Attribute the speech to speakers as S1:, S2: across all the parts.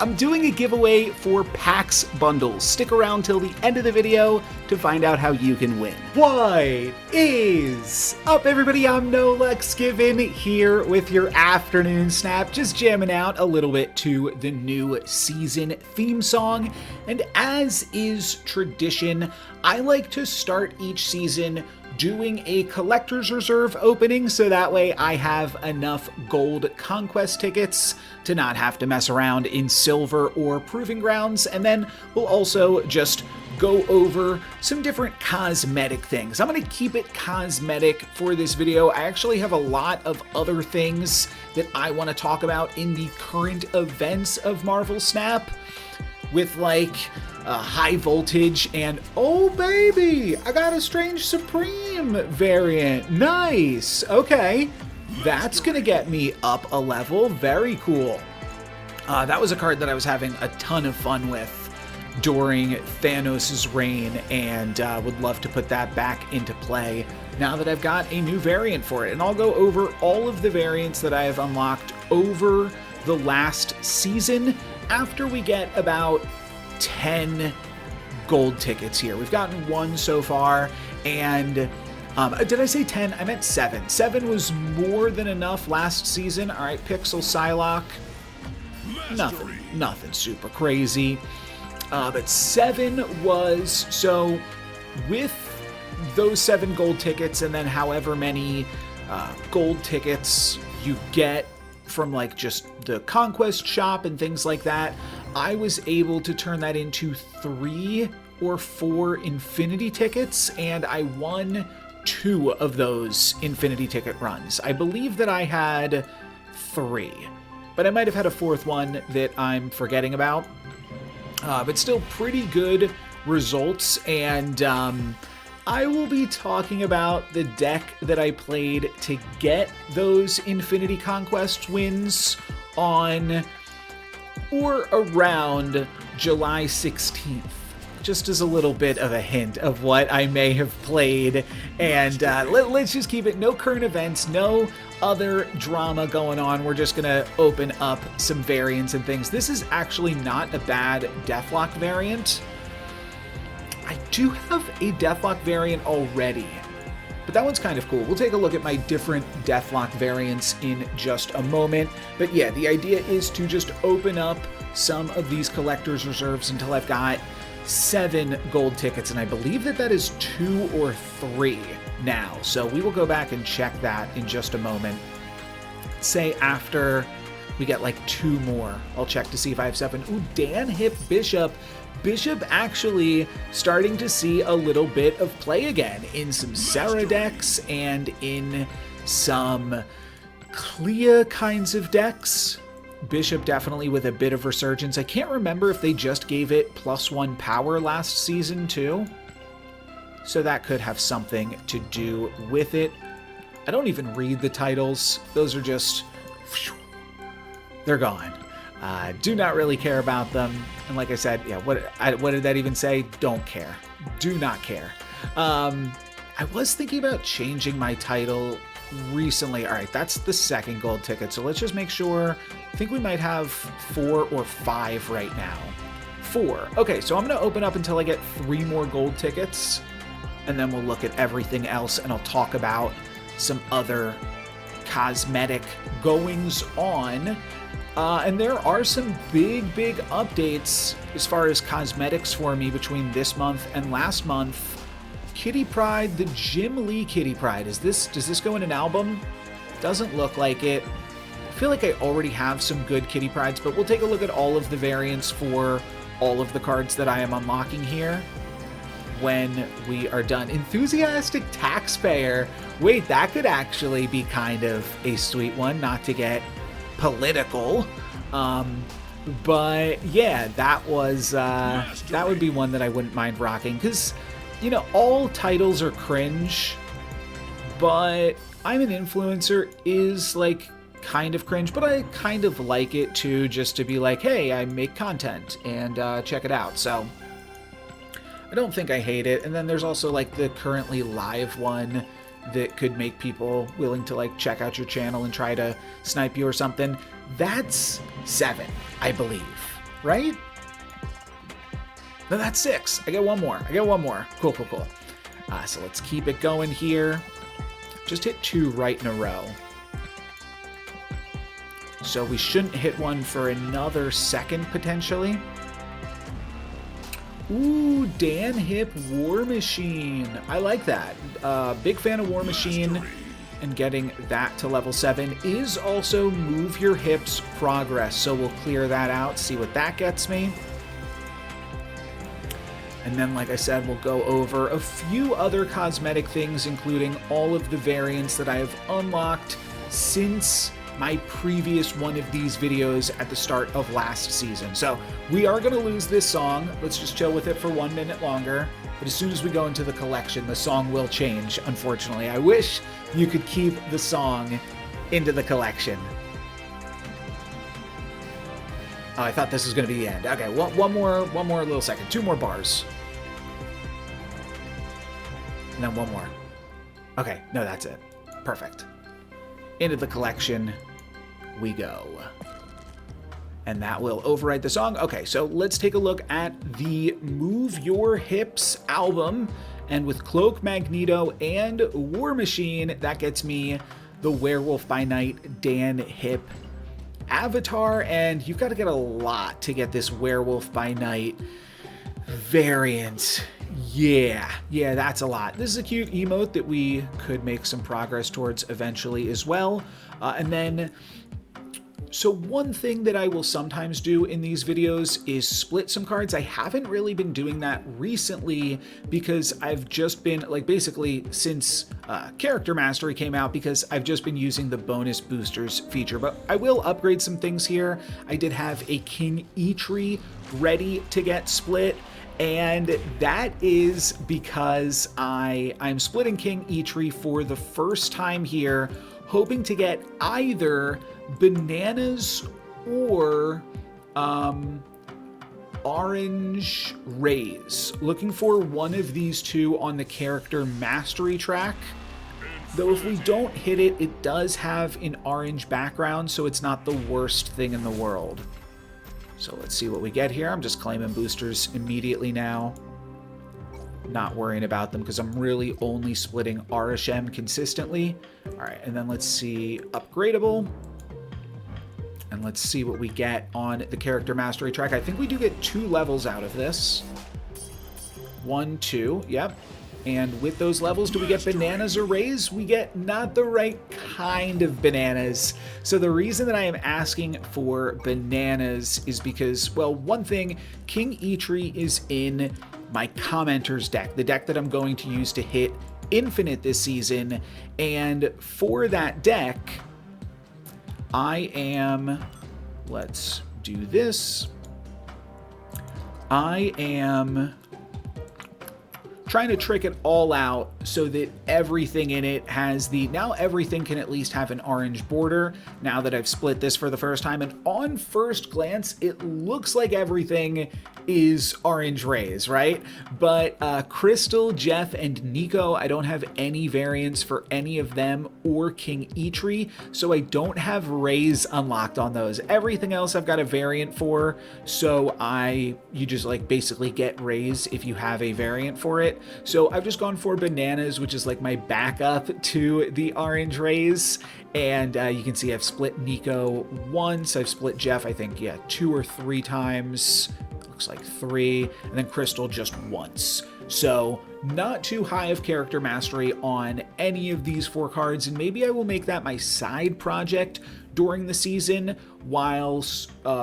S1: I'm doing a giveaway for PAX bundles. Stick around till the end of the video to find out how you can win. What is up, everybody? I'm NoLucksGiven here with your afternoon snap, just jamming out a little bit to the new season theme song. And as is tradition, I like to start each season doing a collector's reserve opening, so that way I have enough gold conquest tickets to not have to mess around in silver or proving grounds. And then we'll also just go over some different cosmetic things. I'm going to keep it cosmetic for this video. I actually have a lot of other things that I want to talk about in the current events of Marvel Snap, with like high voltage and oh baby, I got a Strange Supreme variant. Nice. Okay, that's gonna get me up a level. Very cool. That was a card that I was having a ton of fun with during Thanos' reign, and would love to put that back into play now that I've got a new variant for it. And I'll go over all of the variants that I have unlocked over the last season after we get about 10 gold tickets here. We've gotten one so far, and did I say 10? I meant 7. 7 was more than enough last season. All right, Pixel Psylocke. Nothing super crazy. But 7 was, so with those 7 gold tickets and then however many gold tickets you get from like just the Conquest shop and things like that, I was able to turn that into 3 or 4 Infinity tickets, and I won 2 of those Infinity ticket runs. I believe that I had 3, but I might have had a 4th one that I'm forgetting about. But still pretty good results, and I will be talking about the deck that I played to get those Infinity Conquest wins on or around July 16th. Just as a little bit of a hint of what I may have played. And let's just keep it no current events, no other drama going on. We're just gonna open up some variants and things. This is actually not a bad Deathlock variant. I do have a Deathlock variant already, but that one's kind of cool. We'll take a look at my different Deathlock variants in just a moment. But yeah, the idea is to just open up some of these collector's reserves until I've got 7 gold tickets, and I believe that that is 2 or 3 now. So we will go back and check that in just a moment. Say after we get like 2 more, I'll check to see if I have 7. Ooh, Dan Hip Bishop. Bishop actually starting to see a little bit of play again in some Sarah decks and in some Clea kinds of decks. Bishop definitely with a bit of resurgence. I can't remember if they just gave it +1 power last season too, so that could have something to do with it. I don't even read the titles. Those are just, they're gone. Do not really care about them. And like I said, yeah, what did that even say? Don't care. Do not care. I was thinking about changing my title recently. All right, that's the 2nd gold ticket. So let's just make sure. I think we might have 4 or 5 right now. 4. Okay, so I'm going to open up until I get 3 more gold tickets, and then we'll look at everything else, and I'll talk about some other cosmetic goings on. And there are some big updates as far as cosmetics for me between this month and last month. Kitty Pryde, the Jim Lee Kitty Pryde. Does this go in an album? Doesn't look like it. I feel like I already have some good Kitty Prydes, but we'll take a look at all of the variants for all of the cards that I am unlocking here when we are done. Enthusiastic Taxpayer. Wait, that could actually be kind of a sweet one, not to get political, but yeah, that would be one that I wouldn't mind rocking, because you know, all titles are cringe, but I'm an Influencer is like kind of cringe, but I kind of like it too, just to be like, hey, I make content and check it out. So I don't think I hate it. And then there's also like the currently live one that could make people willing to like check out your channel and try to snipe you or something. That's 7, I believe. right? No, that's 6. I get one more. Cool. So let's keep it going here. Just hit 2 right in a row. So we shouldn't hit one for another second, potentially. Ooh, Dan Hip War Machine. I like that. Big fan of War Machine, and getting that to level 7 is also Move Your Hips progress. So we'll clear that out, see what that gets me. And then, like I said, we'll go over a few other cosmetic things, including all of the variants that I have unlocked since my previous one of these videos at the start of last season. So we are going to lose this song. Let's just chill with it for 1 minute longer. But as soon as we go into the collection, the song will change, unfortunately. I wish you could keep the song into the collection. Oh, I thought this was going to be the end. Okay, one more little second. 2 more bars. And then 1 more. Okay, no, that's it. Perfect. Into the collection we go. And that will override the song. Okay, so let's take a look at the Move Your Hips album. And with Cloak, Magneto, and War Machine, that gets me the Werewolf by Night Dan Hip avatar. And you've got to get a lot to get this Werewolf by Night variant. Yeah, that's a lot. This is a cute emote that we could make some progress towards eventually as well. And then, so one thing that I will sometimes do in these videos is split some cards. I haven't really been doing that recently because I've just been, like, basically since Character Mastery came out, because I've just been using the bonus boosters feature. But I will upgrade some things here. I did have a King Eitri ready to get split. And that is because I'm splitting King Eitri for the first time here, hoping to get either Bananas or Orange Rays. Looking for one of these 2 on the Character Mastery track. Though if we don't hit it, it does have an orange background, so it's not the worst thing in the world. So let's see what we get here. I'm just claiming boosters immediately now. Not worrying about them because I'm really only splitting Arishem consistently. All right, and then let's see upgradable. And let's see what we get on the Character Mastery track. I think we do get 2 levels out of this. 1, 2, yep. And with those levels, do we get bananas or rays? We get not the right kind of bananas. So the reason that I am asking for bananas is because, well, one thing, King Eitri is in my Commenters deck, the deck that I'm going to use to hit Infinite this season. And for that deck, I am, let's do this. I am trying to trick it all out so that everything in it has now everything can at least have an orange border now that I've split this for the first time. And on first glance, it looks like everything is orange rays, right? But Crystal, Jeff, and Nico, I don't have any variants for any of them or King Eitri, so I don't have rays unlocked on those. Everything else I've got a variant for, so you just like basically get rays if you have a variant for it. So I've just gone for bananas, which is like my backup to the orange rays. And you can see I've split Nico once. I've split Jeff, I think, 2 or 3 times. Looks like 3. And then Crystal just once. So not too high of character mastery on any of these 4 cards. And maybe I will make that my side project during the season while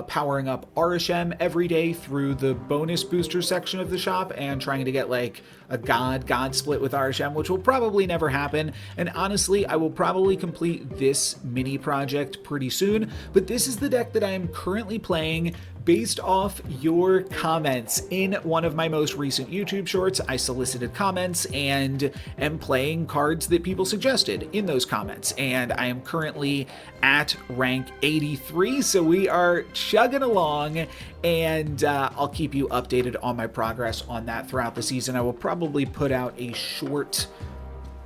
S1: powering up Arishem every day through the bonus booster section of the shop and trying to get like a God split with Arishem, which will probably never happen. And honestly, I will probably complete this mini project pretty soon, but this is the deck that I am currently playing based off your comments. In one of my most recent YouTube shorts, I solicited comments and am playing cards that people suggested in those comments. And I am currently at rank 83, so we are chugging along, and I'll keep you updated on my progress on that throughout the season. I will probably put out a short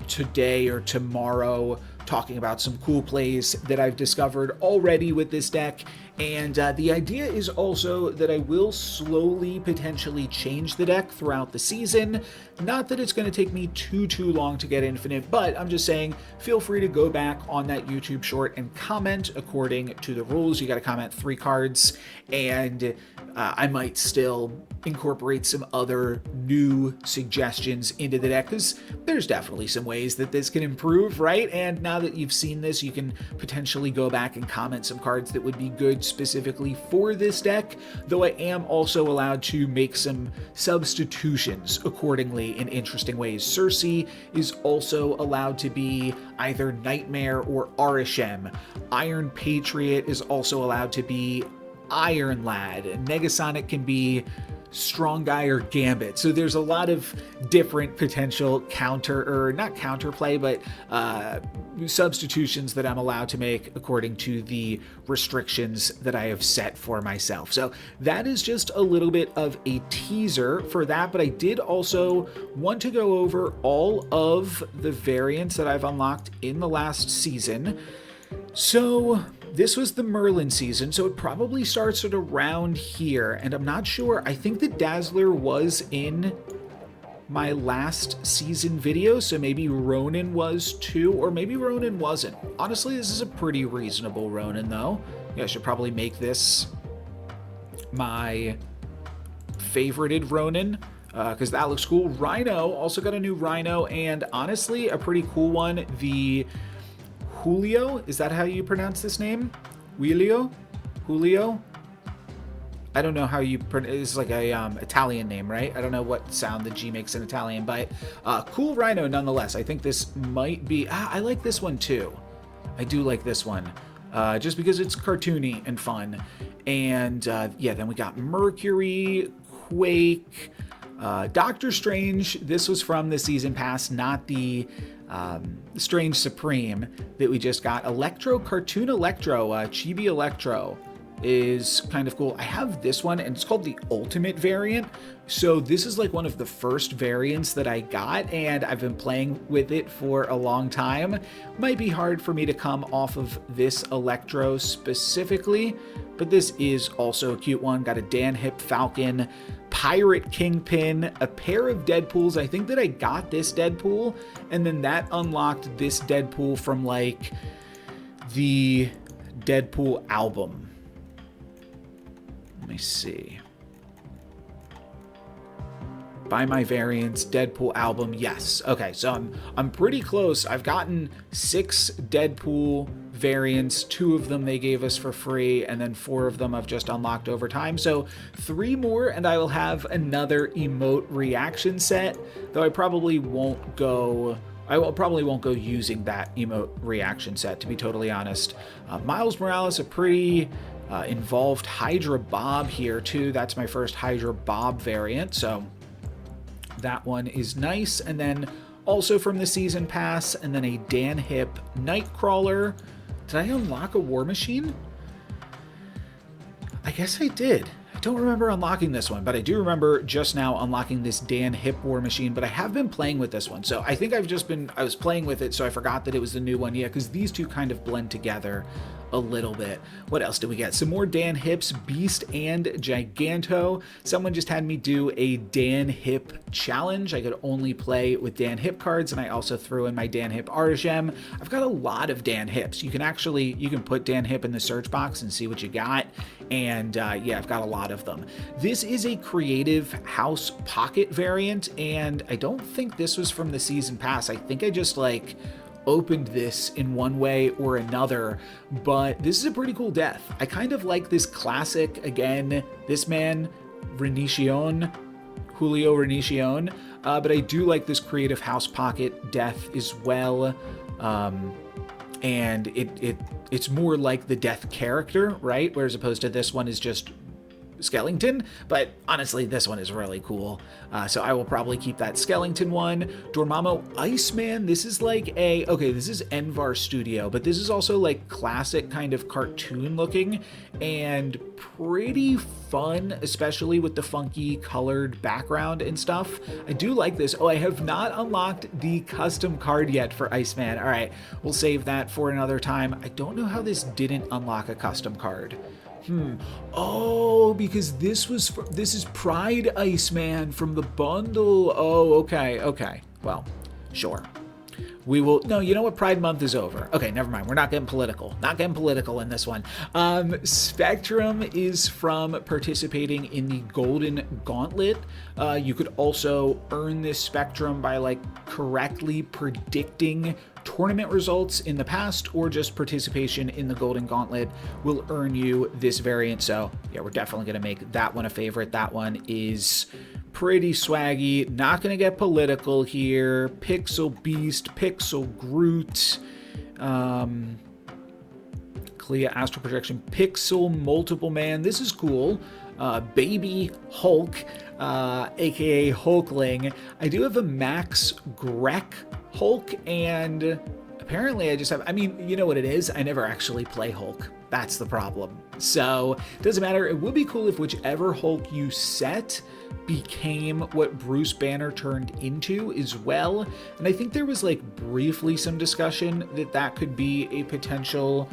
S1: today or tomorrow talking about some cool plays that I've discovered already with this deck. And the idea is also that I will slowly potentially change the deck throughout the season. Not that it's going to take me too long to get infinite, but I'm just saying feel free to go back on that YouTube short and comment according to the rules. You got to comment 3 cards, and I might still incorporate some other new suggestions into the deck, because there's definitely some ways that this can improve, right? And now that you've seen this, you can potentially go back and comment some cards that would be good specifically for this deck, though I am also allowed to make some substitutions accordingly in interesting ways. Cersei is also allowed to be either Nightmare or Arishem. Iron Patriot is also allowed to be Iron Lad. Negasonic can be Strong Guy or Gambit. So there's a lot of different potential counterplay, but substitutions that I'm allowed to make according to the restrictions that I have set for myself. So that is just a little bit of a teaser for that, but I did also want to go over all of the variants that I've unlocked in the last season. So this was the Merlin season, so it probably starts at around here, and I'm not sure. I think that Dazzler was in my last season video, so maybe Ronin was too, or maybe Ronin wasn't. Honestly, this is a pretty reasonable Ronin, though. Yeah, I should probably make this my favorited Ronin, because that looks cool. Rhino, also got a new Rhino, and honestly, a pretty cool one. The Julio, is that how you pronounce this name? Julio? I don't know how you pronounce. It's like a Italian name, right? I don't know what sound the G makes in Italian, but cool Rhino nonetheless. I think this might be. I like this one too. I do like this one, just because it's cartoony and fun. And yeah, then we got Mercury, Quake, Doctor Strange. This was from the season pass, not the Strange Supreme that we just got. Cartoon Electro, Chibi Electro is kind of cool. I have this one, and it's called the Ultimate variant. So this is like one of the first variants that I got, and I've been playing with it for a long time. Might be hard for me to come off of this Electro specifically, but this is also a cute one. Got a Dan Hip Falcon, Pirate Kingpin, a pair of Deadpools. I think that I got this Deadpool, and then that unlocked this Deadpool from like the Deadpool album. Let me see. Buy my variants, Deadpool album, yes. Okay, so I'm pretty close. I've gotten 6 Deadpool variants. 2 of them they gave us for free, and then 4 of them I've just unlocked over time. So 3 more, and I will have another emote reaction set, though I probably won't go using that emote reaction set, to be totally honest. Miles Morales, a pretty involved Hydra Bob here too. That's my first Hydra Bob variant, so that one is nice. And then also from the season pass, and then a Dan Hip Nightcrawler. Did I unlock a War Machine? I guess I did. I don't remember unlocking this one, but I do remember just now unlocking this Dan Hip War Machine, but I have been playing with this one. So I think I was playing with it, so I forgot that it was the new one. Yeah, because these two kind of blend together a little bit. What else did we get? Some more Dan Hips, Beast and Giganto. Someone just had me do a Dan Hip challenge. I could only play with Dan Hip cards, and I also threw in my Dan Hip Argem. I've got a lot of Dan Hips. You can put Dan Hip in the search box and see what you got. And yeah, I've got a lot of them. This is a Creative House Pocket variant, and I don't think this was from the season pass. I think I just like opened this in one way or another, but this is a pretty cool death. I kind of like this classic, again, this man, Julio Renicion, but I do like this Creative House Pocket death as well. And it's more like the death character, right? Whereas opposed to this one is just Skellington, but honestly, this one is really cool. So I will probably keep that Skellington one. Dormammu Iceman, this is like okay, this is Envar Studio, but this is also like classic kind of cartoon looking and pretty fun, especially with the funky colored background and stuff. I do like this. Oh, I have not unlocked the custom card yet for Iceman. All right, we'll save that for another time. I don't know how this didn't unlock a custom card. Oh, because this is Pride Iceman from the bundle. Oh, okay. Well, sure. We will. No, you know what? Pride Month is over. Okay, never mind. We're not getting political. Not getting political in this one. Spectrum is from participating in the Golden Gauntlet. You could also earn this Spectrum by like correctly predicting tournament results in the past, or just participation in the Golden Gauntlet will earn you this variant. So yeah, we're definitely going to make that one a favorite. That one is pretty swaggy. Not going to get political here. Pixel Beast, Pixel Groot, Clea Astral Projection, Pixel Multiple Man. This is cool. Baby Hulk, aka Hulkling. I do have a Max Grek Hulk, and apparently I just have, I mean, you know what it is? I never actually play Hulk. That's the problem. So it doesn't matter. It would be cool if whichever Hulk you set became what Bruce Banner turned into as well. And I think there was like briefly some discussion that could be a potential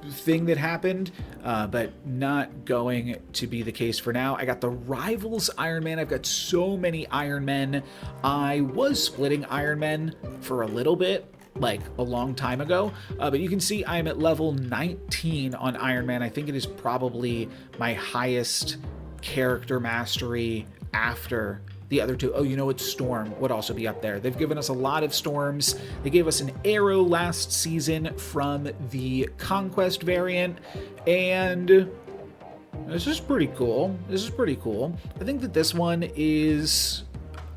S1: thing that happened, but not going to be the case for now. I got the Rivals Iron Man. I've got so many Iron Men. I was splitting Iron Men for a little bit, like a long time ago, but you can see I'm at level 19 on Iron Man. I think it is probably my highest character mastery after the other two. Oh, you know what? Storm would also be up there. They've given us a lot of storms. They gave us an arrow last season from the Conquest variant, and this is pretty cool. I think that this one is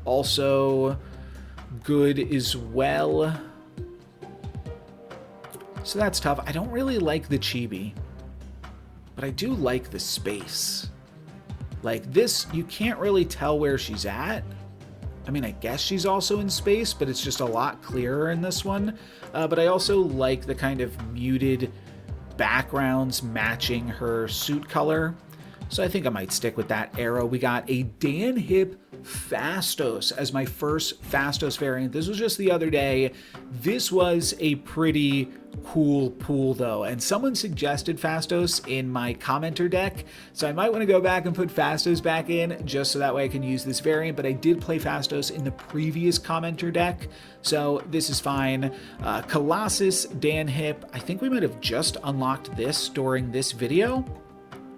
S1: also good as well. So that's tough. I don't really like the chibi, but I do like the space. Like this, you can't really tell where she's at. I mean, I guess she's also in space, but it's just a lot clearer in this one. But I also like the kind of muted backgrounds matching her suit color. So I think I might stick with that arrow. We got a Dan Hip Fastos as my first Fastos variant. This was just the other day. This was a pretty cool pool though, and someone suggested Fastos in my commenter deck, so I might want to go back and put Fastos back in just so that way I can use this variant. But I did play Fastos in the previous commenter deck, so this is fine. Colossus, Dan Hip, I think we might have just unlocked this during this video.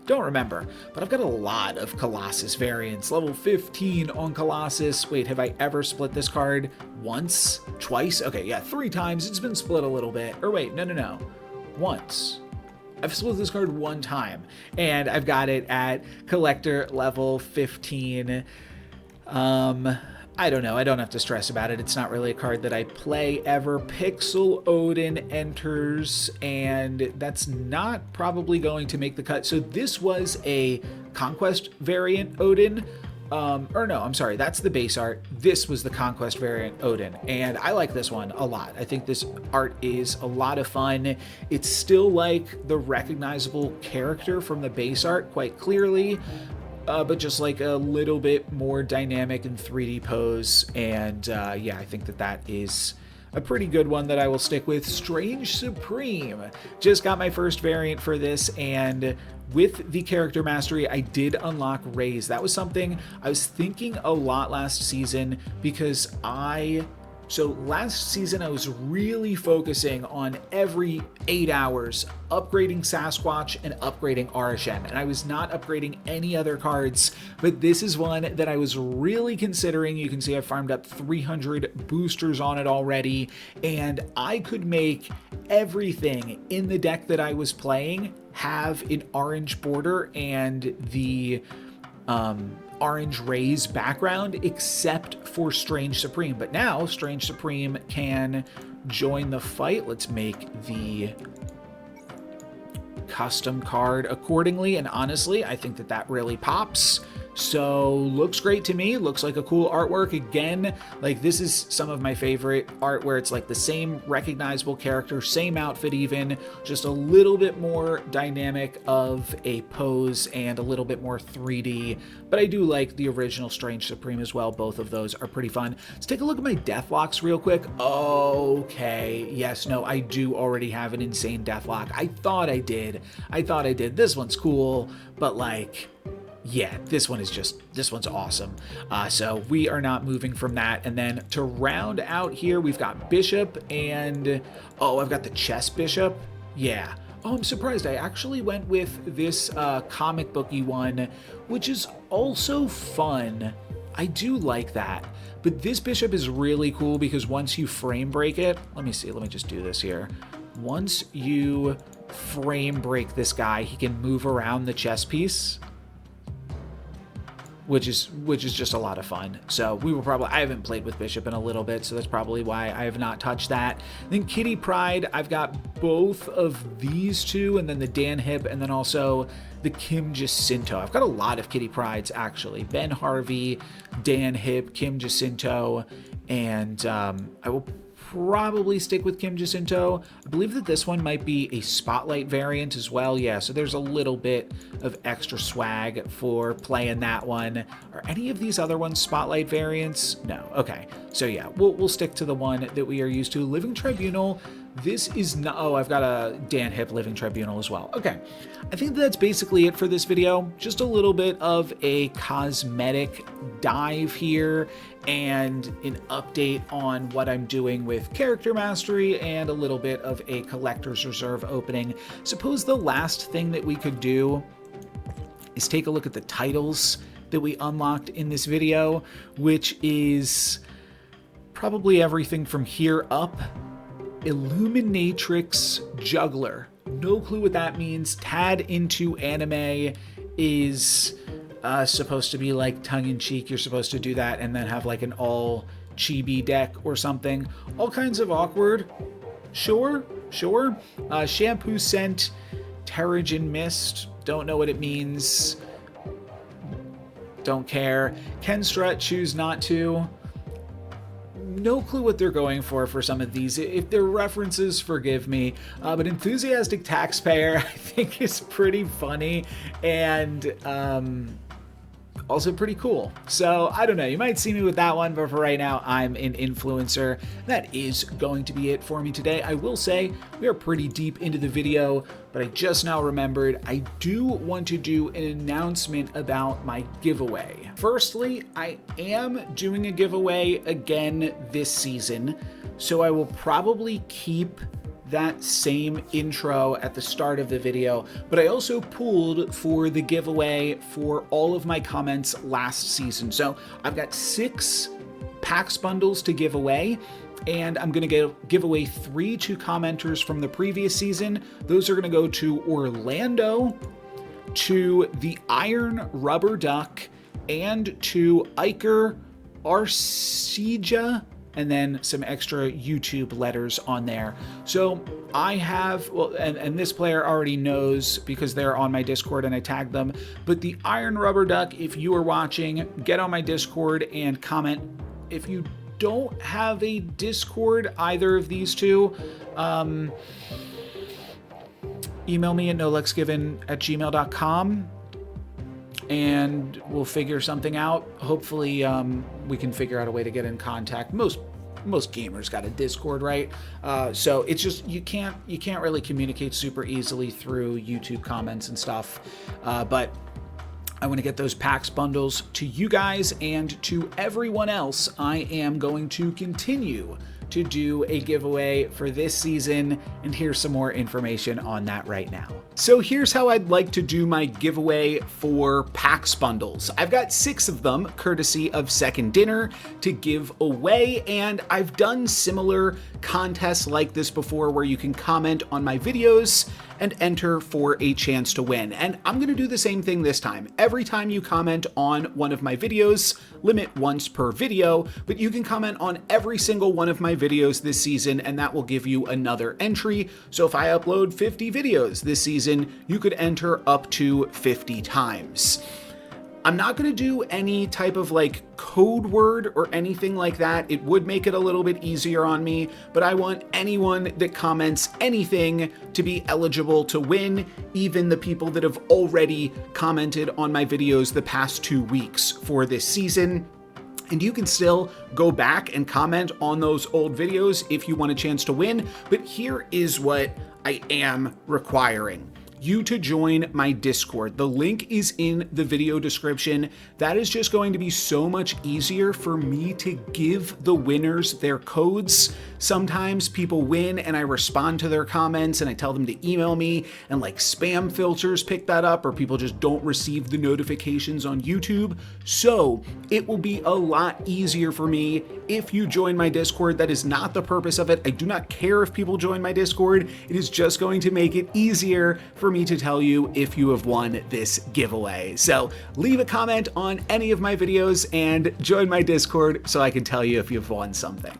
S1: Don't remember, but I've got a lot of Colossus variants. Level 15 on Colossus. Wait, have I ever split this card? Once? Twice? Okay, yeah, 3 times. It's been split a little bit. Or wait, no. Once. I've split this card 1 time, and I've got it at collector level 15. I don't know. I don't have to stress about it. It's not really a card that I play ever. Pixel Odin enters, and that's not probably going to make the cut. So this was a Conquest variant Odin. Or no, I'm sorry. That's the base art. This was the Conquest variant Odin, and I like this one a lot. I think this art is a lot of fun. It's still like the recognizable character from the base art quite clearly. But just like a little bit more dynamic in 3D pose. And yeah, I think that is a pretty good one that I will stick with. Strange Supreme. Just got my first variant for this, and with the character mastery, I did unlock Raise. That was something I was thinking a lot last season, because so last season I was really focusing on every 8 hours upgrading Sasquatch and upgrading Arishem, and I was not upgrading any other cards, but this is one that I was really considering. You can see I farmed up 300 boosters on it already, and I could make everything in the deck that I was playing have an orange border and the orange Raise background, except for Strange Supreme. But now Strange Supreme can join the fight. Let's make the custom card accordingly, and honestly, I think that that really pops. So looks great to me. Looks like a cool artwork. Again, like this is some of my favorite art where it's like the same recognizable character, same outfit even, just a little bit more dynamic of a pose and a little bit more 3D. But I do like the original Strange Supreme as well. Both of those are pretty fun. Let's take a look at my Deathlocks real quick. Okay. Yes, no, I do already have an insane Deathlock. I thought I did. This one's cool, but like, yeah, this one's awesome. So we are not moving from that. And then to round out here, we've got Bishop and, oh, I've got the Chess Bishop. Yeah. Oh, I'm surprised. I actually went with this comic booky one, which is also fun. I do like that. But this Bishop is really cool because once you frame break it, let me see, let me just do this here. Once you frame break this guy, he can move around the chess piece, which is just a lot of fun. So I haven't played with Bishop in a little bit, so that's probably why I have not touched that. Then Kitty Pryde, I've got both of these two, and then the Dan Hip, and then also the Kim Jacinto. I've got a lot of Kitty Prydes actually. Ben Harvey, Dan Hip, Kim Jacinto, and I will probably stick with Kim Jacinto. I believe that this one might be a Spotlight variant as well. Yeah, so there's a little bit of extra swag for playing that one. Are any of these other ones Spotlight variants? No. Okay. So yeah, we'll stick to the one that we are used to. Living Tribunal. This is not, oh, I've got a Dan Hip Living Tribunal as well. Okay. I think that's basically it for this video. Just a little bit of a cosmetic dive here and an update on what I'm doing with Character Mastery and a little bit of a Collector's Reserve opening. Suppose the last thing that we could do is take a look at the titles that we unlocked in this video, which is probably everything from here up. Illuminatrix Juggler. No clue what that means. Tad into anime is supposed to be like tongue-in-cheek. You're supposed to do that and then have like an all chibi deck or something. All kinds of awkward. Sure. Shampoo Scent, Terrigen Mist. Don't know what it means. Don't care. Ken Strut, Choose Not To. No clue what they're going for some of these. If they're references, forgive me. But Enthusiastic Taxpayer, I think, is pretty funny and also pretty cool. So I don't know. You might see me with that one, but for right now, I'm an influencer. That is going to be it for me today. I will say we are pretty deep into the video, but I just now remembered I do want to do an announcement about my giveaway. Firstly, I am doing a giveaway again this season, so I will probably keep that same intro at the start of the video, but I also pooled for the giveaway for all of my comments last season. So I've got 6 PAX bundles to give away, and I'm going to give away 3 to commenters from the previous season. Those are going to go to Orlando, to the Iron Rubber Duck, and to Iker Arceja, and then some extra YouTube letters on there. So I have, well, and this player already knows because they're on my Discord and I tagged them, but the Iron Rubber Duck, if you are watching, get on my Discord and comment. If you don't have a Discord, either of these two, email me at NoLucksGiven@gmail.com and we'll figure something out. Hopefully we can figure out a way to get in contact. Most gamers got a Discord, right? So it's just you can't really communicate super easily through YouTube comments and stuff. But I want to get those PAX bundles to you guys, and to everyone else, I am going to continue to do a giveaway for this season, and here's some more information on that right now. So here's how I'd like to do my giveaway for PAX bundles. I've got 6 of them, courtesy of Second Dinner, to give away, and I've done similar contests like this before where you can comment on my videos and enter for a chance to win. And I'm going to do the same thing this time. Every time you comment on one of my videos, limit once per video, but you can comment on every single one of my videos this season, and that will give you another entry. So if I upload 50 videos this season, you could enter up to 50 times. I'm not going to do any type of like code word or anything like that. It would make it a little bit easier on me, but I want anyone that comments anything to be eligible to win, even the people that have already commented on my videos the past 2 weeks for this season. And you can still go back and comment on those old videos if you want a chance to win, but here is what I am requiring. You to join my Discord. The link is in the video description. That is just going to be so much easier for me to give the winners their codes. Sometimes people win and I respond to their comments and I tell them to email me, and like spam filters pick that up, or people just don't receive the notifications on YouTube. So it will be a lot easier for me if you join my Discord. That is not the purpose of it. I do not care if people join my Discord. It is just going to make it easier for me to tell you if you have won this giveaway. So leave a comment on any of my videos and join my Discord so I can tell you if you've won something.